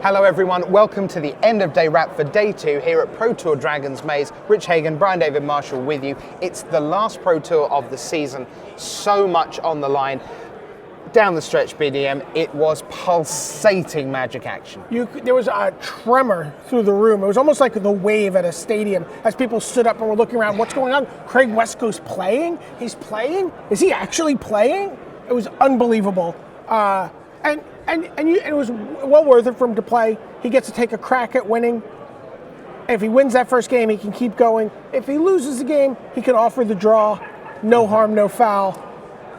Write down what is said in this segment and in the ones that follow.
Hello everyone, welcome to the end of day wrap for day 2 here at Pro Tour Dragons Maze. Rich Hagon, Brian David-Marshall with you. It's the last Pro Tour of the season, so much on the line. Down the stretch BDM, it was pulsating magic action. There was a tremor through the room. It was almost like the wave at a stadium as people stood up and were looking around. What's going on? Craig Wesco's playing? He's playing? Is he actually playing? It was unbelievable. And it was well worth it for him to play. He gets to take a crack at winning. If he wins that first game, he can keep going. If he loses the game, he can offer the draw. No harm, no foul.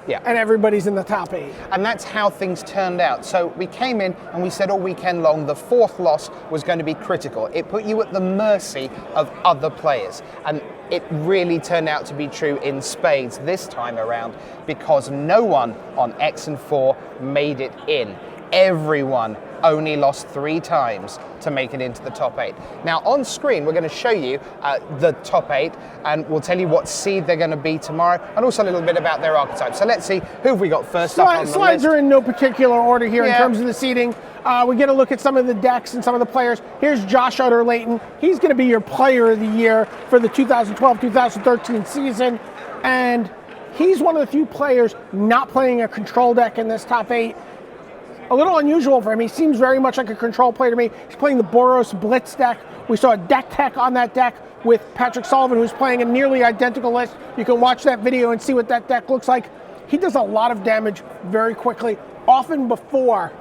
Yeah. And everybody's in the top 8. And that's how things turned out. So we came in and we said all weekend long the fourth loss was going to be critical. It put you at the mercy of other players. And it really turned out to be true in spades this time around because no one on X and 4 made it in. Everyone only lost 3 times to make it into the top 8. Now on screen we're going to show you the top 8 and we'll tell you what seed they're going to be tomorrow and also a little bit about their archetype. So let's see who have we got first up on the list. Slides are in no particular order here in terms of the seeding. We get a look at some of the decks and some of the players. Here's Josh Utter-Leighton. He's going to be your player of the year for the 2012-2013 season, and he's one of the few players not playing a control deck in this top 8. A little unusual for him. He seems very much like a control player to me. He's playing the Boros Blitz deck. We saw a deck tech on that deck with Patrick Sullivan, who's playing a nearly identical list. You can watch that video and see what that deck looks like. He does a lot of damage very quickly, often before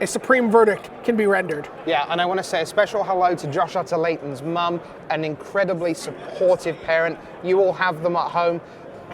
a supreme verdict can be rendered. Yeah, and I want to say a special hello to Josh Utter-Leighton's mum, an incredibly supportive parent. You all have them at home,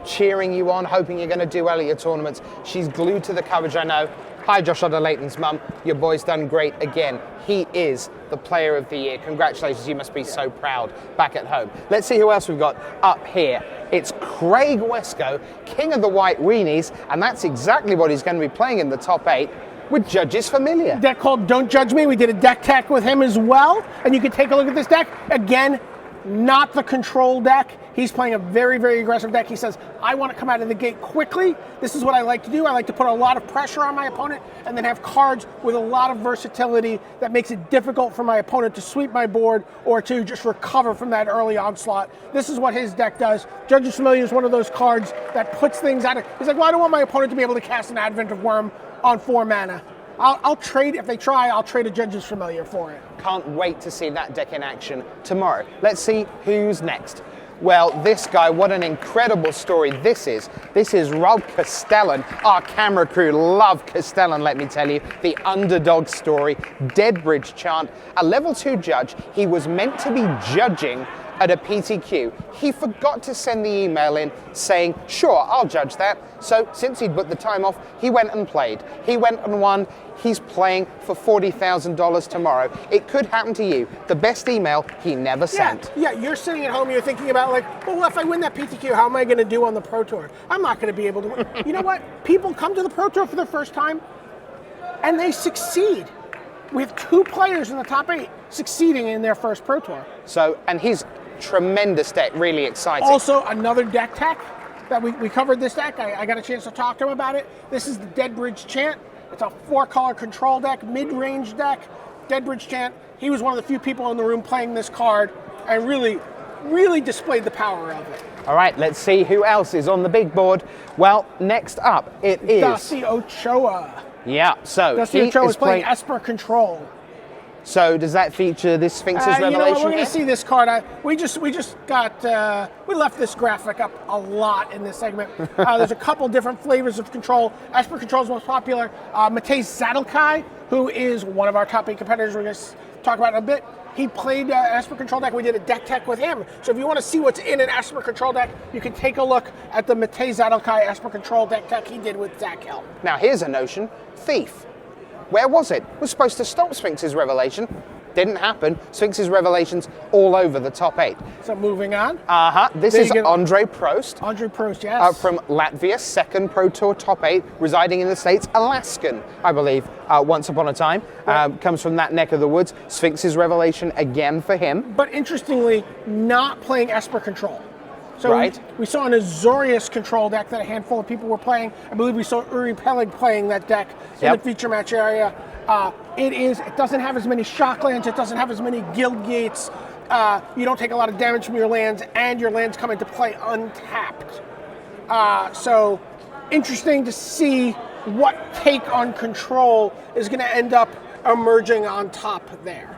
cheering you on, hoping you're going to do well at your tournaments. She's glued to the coverage, I know. Hi, Josh Utter-Leighton's mum. Your boy's done great again. He is the player of the year. Congratulations, you must be so proud back at home. Let's see who else we've got up here. It's Craig Wesco, king of the white weenies, and that's exactly what he's going to be playing in the top 8 with Judges Familiar. A deck called Don't Judge Me. We did a deck tech with him as well, and you can take a look at this deck. Again, not the control deck. He's playing a very, very aggressive deck. He says, I want to come out of the gate quickly. This is what I like to do. I like to put a lot of pressure on my opponent and then have cards with a lot of versatility that makes it difficult for my opponent to sweep my board or to just recover from that early onslaught. This is what his deck does. Judges Familiar is one of those cards that puts things out of... He's like, well, I don't want my opponent to be able to cast an Advent of Worm on 4 mana. I'll trade, if they try, I'll trade a Judges Familiar for it. Can't wait to see that deck in action tomorrow. Let's see who's next. Well, this guy, what an incredible story this is. This is Rob Castellan. Our camera crew love Castellan, let me tell you. The underdog story, Dead Bridge chant, a level 2 judge. He was meant to be judging at a PTQ. He forgot to send the email in saying, sure, I'll judge that. So since he'd put the time off, he went and played. He went and won. He's playing for $40,000 tomorrow. It could happen to you. The best email he never sent. Yeah, you're sitting at home, you're thinking about like, well, if I win that PTQ, how am I gonna do on the Pro Tour? I'm not gonna be able to win. You know what? People come to the Pro Tour for the first time and they succeed. We have 2 players in the top 8 succeeding in their first Pro Tour. So, and he's tremendous deck, really exciting. Also, another deck tech that we covered this deck. I got a chance to talk to him about it. This is the Dead Bridge Chant. It's a 4-color control deck, mid-range deck, Dead Bridge Chant. He was one of the few people in the room playing this card and really, really displayed the power of it. All right, let's see who else is on the big board. Well, next up, it is... Dusty Ochoa. Yeah, so Dusty Ochoa is playing Esper Control. So does that feature this Sphinx's Revelation? You know what, we're going to see this card. We left this graphic up a lot in this segment. There's a couple different flavors of control. Esper Control is most popular. Matej Zadelkai, who is one of our top 8 competitors, we're going to talk about in a bit. He played an Esper Control deck. We did a deck tech with him. So if you want to see what's in an Esper Control deck, you can take a look at the Matej Zadelkai Esper Control deck tech he did with Zach Hill. Now here's a notion. Thief. Where was it? Was supposed to stop Sphinx's Revelation. Didn't happen. Sphinx's Revelation's all over the top 8. So moving on. This is Andre Prost. Andre Prost, yes. From Latvia, 2nd Pro Tour top 8, residing in the States. Alaskan, I believe, once upon a time. Comes from that neck of the woods. Sphinx's Revelation again for him. But interestingly, not playing Esper Control. So we saw an Azorius control deck that a handful of people were playing. I believe we saw Uri Peleg playing that deck in the feature match area. It doesn't have as many shock lands, it doesn't have as many guild gates, you don't take a lot of damage from your lands, and your lands come into play untapped. So interesting to see what take on control is going to end up emerging on top there.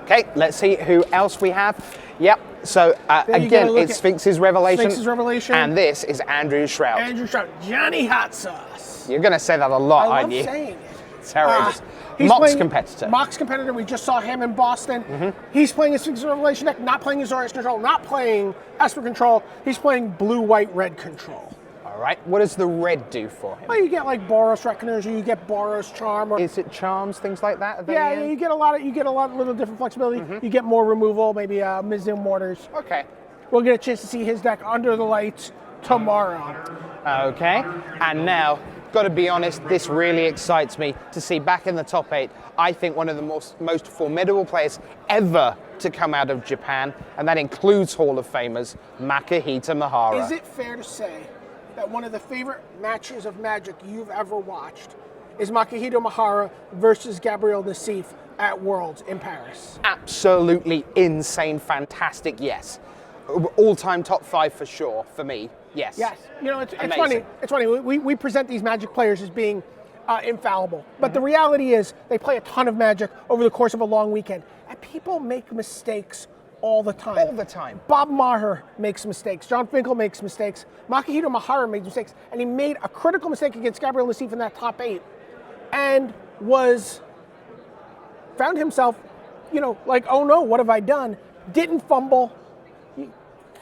Okay, let's see who else we have. Yep, so again, it's Sphinx's Revelation. Sphinx's Revelation. And this is Andrew Shroud. Andrew Shroud, Johnny Hot Sauce. You're going to say that a lot, aren't you? I love saying it. It's outrageous. He's Mox competitor. Mox competitor. We just saw him in Boston. He's playing his Sphinx's Revelation deck, not playing his Azorius Control, not playing Esper Control. He's playing blue, white, red control. All right, what does the red do for him? Well, you get like Boros Reckoners, or you get Boros Charm, or is it charms, things like that? Yeah, you get a lot of little different flexibility. You get more removal, maybe Mizzou Mortars. Okay. We'll get a chance to see his deck under the lights tomorrow. Okay, and now, got to be honest, this really excites me to see back in the top 8. I think one of the most formidable players ever to come out of Japan, and that includes Hall of Famers Makihito Mihara. Is it fair to say that one of the favorite matches of Magic you've ever watched is Makihito Mihara versus Gabriel Nassif at Worlds in Paris? Absolutely insane, fantastic, yes. All-time top 5 for sure, for me, yes. Yes, you know, it's funny. It's funny, we present these Magic players as being infallible, but the reality is they play a ton of Magic over the course of a long weekend, and people make mistakes all the time. All the time. Bob Maher makes mistakes. John Finkel makes mistakes. Makihito Mihara makes mistakes. And he made a critical mistake against Gabriel Nassif in that top 8 and found himself, like, oh no, what have I done? Didn't fumble,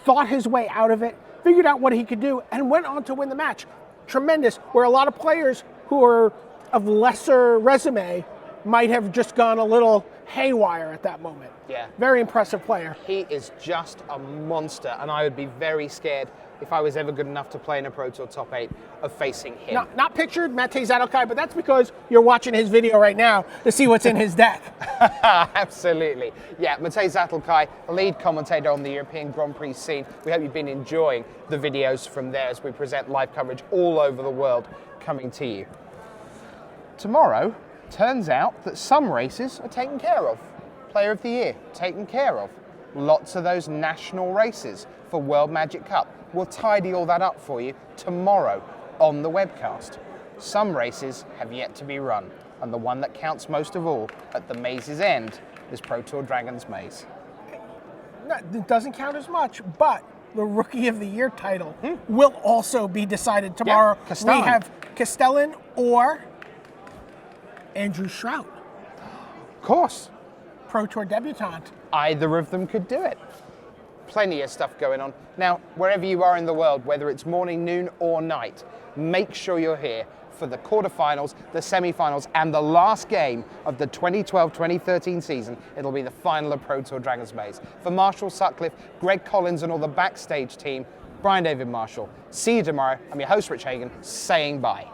thought his way out of it, figured out what he could do, and went on to win the match. Tremendous, where a lot of players who are of lesser resume might have just gone a little haywire at that moment. Yeah. Very impressive player. He is just a monster, and I would be very scared if I was ever good enough to play in a Pro Tour top 8 of facing him. Not pictured Matej Zadelkai, but that's because you're watching his video right now to see what's in his deck. Absolutely. Yeah, Matej Zadelkai, lead commentator on the European Grand Prix scene. We hope you've been enjoying the videos from there as we present live coverage all over the world coming to you. Tomorrow, turns out that some races are taken care of. Player of the Year, taken care of. Lots of those national races for World Magic Cup. We'll tidy all that up for you tomorrow on the webcast. Some races have yet to be run, and the one that counts most of all at the maze's end is Pro Tour Dragon's Maze. It doesn't count as much, but the Rookie of the Year title will also be decided tomorrow. Yeah, Castellan. We have Castellan or Andrew Shroud. Of course. Pro Tour debutante. Either of them could do it. Plenty of stuff going on. Now, wherever you are in the world, whether it's morning, noon, or night, make sure you're here for the quarterfinals, the semifinals, and the last game of the 2012-2013 season. It'll be the final of Pro Tour Dragon's Maze. For Marshall Sutcliffe, Greg Collins, and all the backstage team, Brian David Marshall. See you tomorrow. I'm your host, Rich Hagon, saying bye.